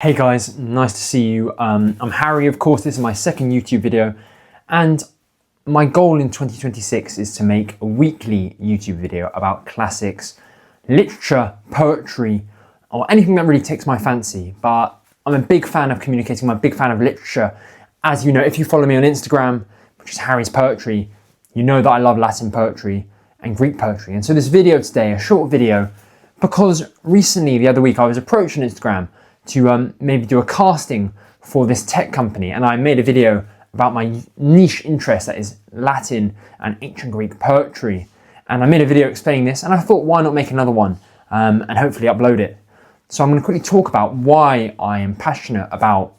Hey guys, nice to see you. I'm Harry, of course. This is my second YouTube video, and my goal in 2026 is to make a weekly YouTube video about classics, literature, poetry, or anything that really takes my fancy. But I'm a big fan of communicating, I'm a big fan of literature. As you know, if you follow me on Instagram, which is Harry's Poetry, you know that I love Latin poetry and Greek poetry. And so this video today, a short video, because recently, the other week, I was approached on Instagram to maybe do a casting for this tech company, and I made a video about my niche interest, that is Latin and ancient Greek poetry, and I made a video explaining this, and I thought, why not make another one and hopefully upload it. So I'm going to quickly talk about why I am passionate about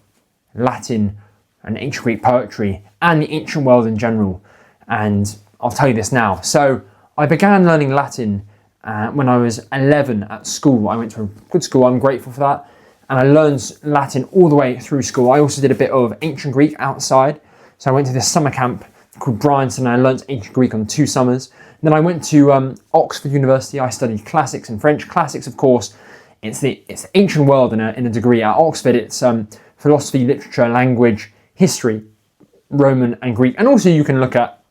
Latin and ancient Greek poetry and the ancient world in general, and I'll tell you this now. So I began learning Latin when I was 11 at school. I went to a good school, I'm grateful for that. And I learned Latin all the way through school. I also did a bit of ancient Greek outside. So I went to this summer camp called Bryanston, and I learned ancient Greek on 2 summers. And then I went to Oxford University. I studied classics and French. Classics, of course, it's the ancient world in a degree. At Oxford, it's philosophy, literature, language, history, Roman and Greek. And also you can look at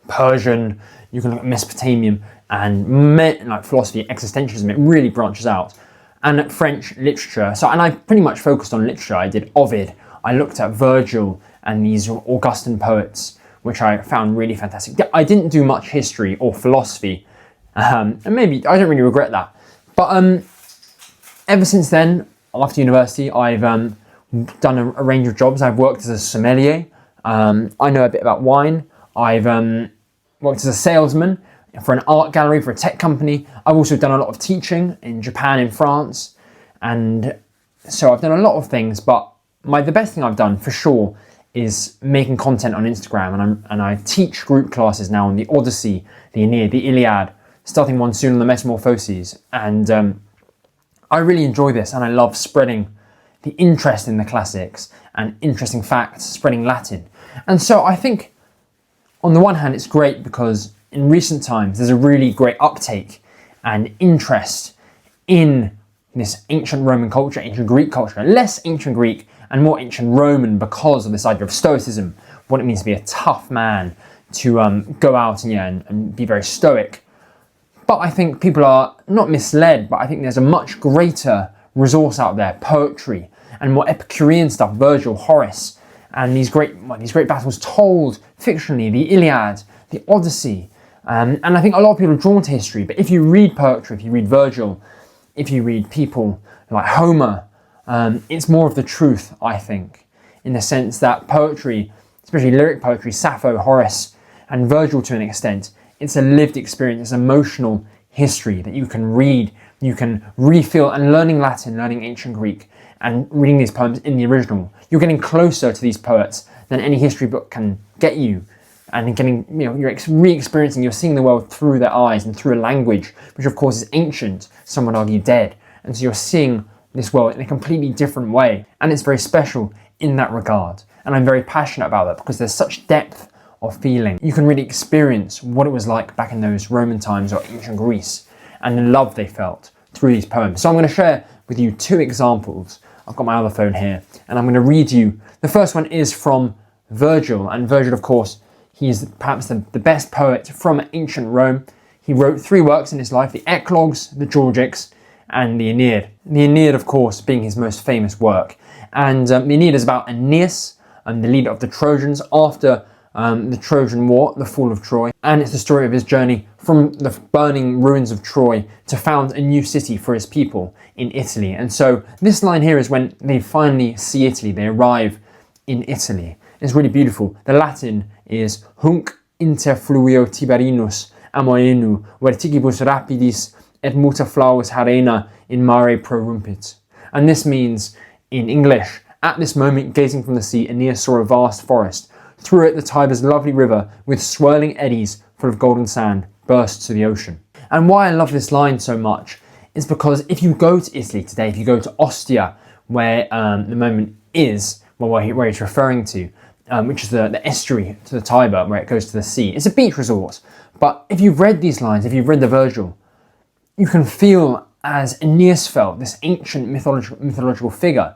Persian, you can look at Mesopotamian, and like philosophy, existentialism. It really branches out. And French literature. And I pretty much focused on literature. I did Ovid, I looked at Virgil and these Augustan poets, which I found really fantastic. I didn't do much history or philosophy, and maybe I don't really regret that. But ever since then, after university, I've done a range of jobs. I've worked as a sommelier. I know a bit about wine. I've worked as a salesman for an art gallery, for a tech company. I've also done a lot of teaching in Japan, in France, and so I've done a lot of things, but the best thing I've done for sure is making content on Instagram, and I teach group classes now on the Odyssey, the Aeneid, the Iliad, starting one soon on the Metamorphoses, and I really enjoy this, and I love spreading the interest in the classics and interesting facts, spreading Latin. And so I think on the one hand it's great because in recent times, there's a really great uptake and interest in this ancient Roman culture, ancient Greek culture, less ancient Greek and more ancient Roman because of this idea of stoicism, what it means to be a tough man, to go out and be very stoic. But I think people are not misled, but I think there's a much greater resource out there, poetry and more Epicurean stuff, Virgil, Horace, and these great battles told fictionally, the Iliad, the Odyssey. And I think a lot of people are drawn to history, but if you read poetry, if you read Virgil, if you read people like Homer, it's more of the truth, I think, in the sense that poetry, especially lyric poetry, Sappho, Horace, and Virgil to an extent, it's a lived experience, it's emotional history that you can read, you can re-feel, and learning Latin, learning ancient Greek, and reading these poems in the original, you're getting closer to these poets than any history book can get you. And getting, you're re-experiencing, you're seeing the world through their eyes and through a language, which of course is ancient, some would argue dead. And so you're seeing this world in a completely different way. And it's very special in that regard. And I'm very passionate about that because there's such depth of feeling. You can really experience what it was like back in those Roman times or ancient Greece and the love they felt through these poems. So I'm going to share with you 2 examples. I've got my other phone here and I'm going to read you. The first one is from Virgil, and Virgil, of course, he is perhaps the best poet from ancient Rome. He wrote 3 works in his life, the Eclogues, the Georgics, and the Aeneid. The Aeneid, of course, being his most famous work. And the Aeneid is about Aeneas, the leader of the Trojans, after the Trojan War, the fall of Troy. And it's the story of his journey from the burning ruins of Troy to found a new city for his people in Italy. And so this line here is when they finally see Italy, they arrive in Italy. It's really beautiful. The Latin is Hunc inter fluvio Tiberinus amoenu vertigibus rapidis et muta flavus harena in mare prorumpit. And this means, in English, at this moment gazing from the sea, Aeneas saw a vast forest. Through it the Tiber's lovely river, with swirling eddies full of golden sand, burst to the ocean. And why I love this line so much is because if you go to Italy today, if you go to Ostia, where the moment is, where he's referring to, which is the estuary to the Tiber, where it goes to the sea. It's a beach resort. But if you've read these lines, if you've read the Virgil, you can feel as Aeneas felt, this ancient mythological figure,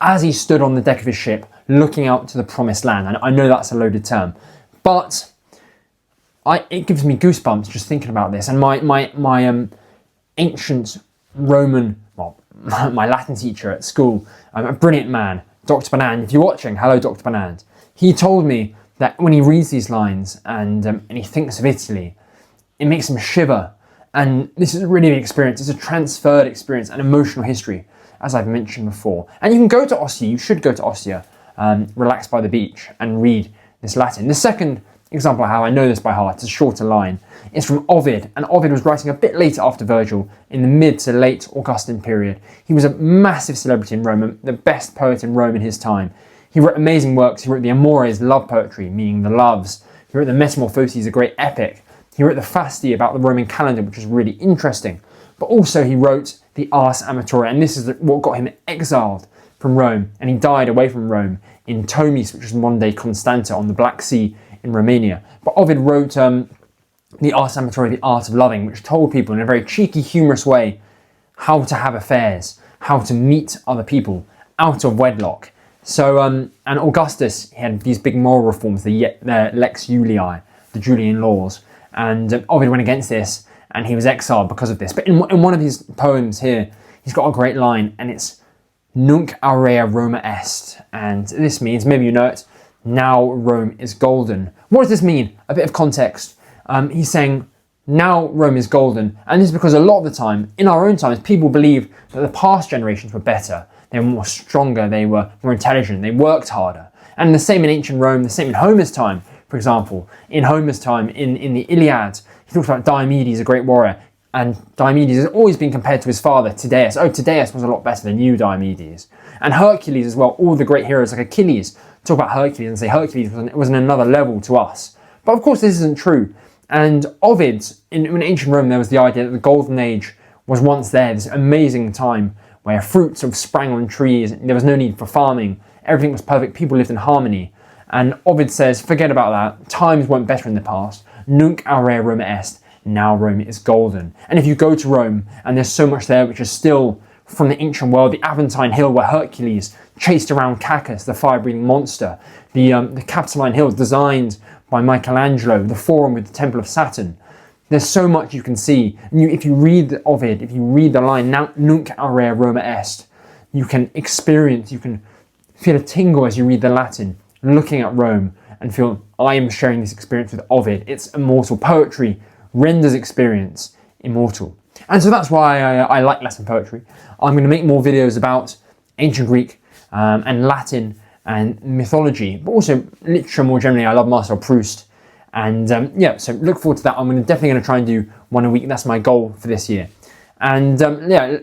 as he stood on the deck of his ship looking out to the promised land. And I know that's a loaded term, but it gives me goosebumps just thinking about this. And my ancient Roman, well, my Latin teacher at school, a brilliant man, Dr. Banand. If you're watching, hello, Dr. Banand. He told me that when he reads these lines and he thinks of Italy, it makes him shiver. And this is a really big experience. It's a transferred experience, an emotional history, as I've mentioned before. And you can go to Ostia, you should go to Ostia, relax by the beach and read this Latin. The second example of how I know this by heart, it's a shorter line, is from Ovid. And Ovid was writing a bit later after Virgil, in the mid to late Augustan period. He was a massive celebrity in Rome, the best poet in Rome in his time. He wrote amazing works. He wrote the Amores, love poetry, meaning the loves. He wrote the Metamorphoses, a great epic. He wrote the Fasti about the Roman calendar, which is really interesting. But also he wrote the Ars Amatoria, and this is what got him exiled from Rome. And he died away from Rome in Tomis, which is modern-day Constanta on the Black Sea in Romania. But Ovid wrote the Ars Amatoria, the art of loving, which told people in a very cheeky, humorous way how to have affairs, how to meet other people out of wedlock. So, and Augustus, he had these big moral reforms, the Lex Julii, the Julian laws. And Ovid went against this, and he was exiled because of this. But in one of his poems here, he's got a great line, and it's Nunc aurea Roma est. And this means, maybe you know it, now Rome is golden. What does this mean? A bit of context. He's saying, now Rome is golden. And this is because a lot of the time, in our own times, people believe that the past generations were better. They were more stronger, they were more intelligent, they worked harder. And the same in ancient Rome, the same in Homer's time, for example. In Homer's time, in the Iliad, he talks about Diomedes, a great warrior. And Diomedes has always been compared to his father, Tydeus. Oh, Tydeus was a lot better than you, Diomedes. And Hercules as well, all the great heroes like Achilles talk about Hercules and say Hercules was on another level to us. But of course this isn't true. And Ovid, in ancient Rome, there was the idea that the golden age was once there, this amazing time where fruits sort of sprang on trees, there was no need for farming, everything was perfect, people lived in harmony. And Ovid says, forget about that, times weren't better in the past, nunc aurea Roma est, now Rome is golden. And if you go to Rome, and there's so much there which is still from the ancient world, the Aventine Hill where Hercules chased around Cacus, the fire-breathing monster, the Capitoline Hill designed by Michelangelo, the Forum with the Temple of Saturn. There's so much you can see. And if you read Ovid, if you read the line, Nunc aurea Roma est, you can experience, you can feel a tingle as you read the Latin, looking at Rome, and feel, I am sharing this experience with Ovid. It's immortal. Poetry renders experience immortal. And so that's why I like Latin poetry. I'm going to make more videos about ancient Greek and Latin and mythology, but also literature more generally. I love Marcel Proust. And yeah, so look forward to that. I'm definitely going to try and do one a week. That's my goal for this year. And yeah,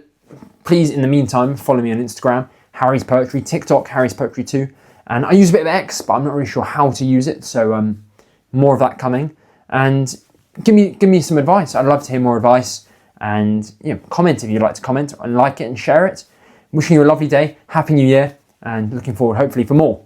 please, in the meantime, follow me on Instagram, Harry's Poetry, TikTok, Harry's Poetry too. And I use a bit of X, but I'm not really sure how to use it. So more of that coming. And give me some advice. I'd love to hear more advice. And comment if you'd like to comment and like it and share it. Wishing you a lovely day, Happy New Year, and looking forward hopefully for more.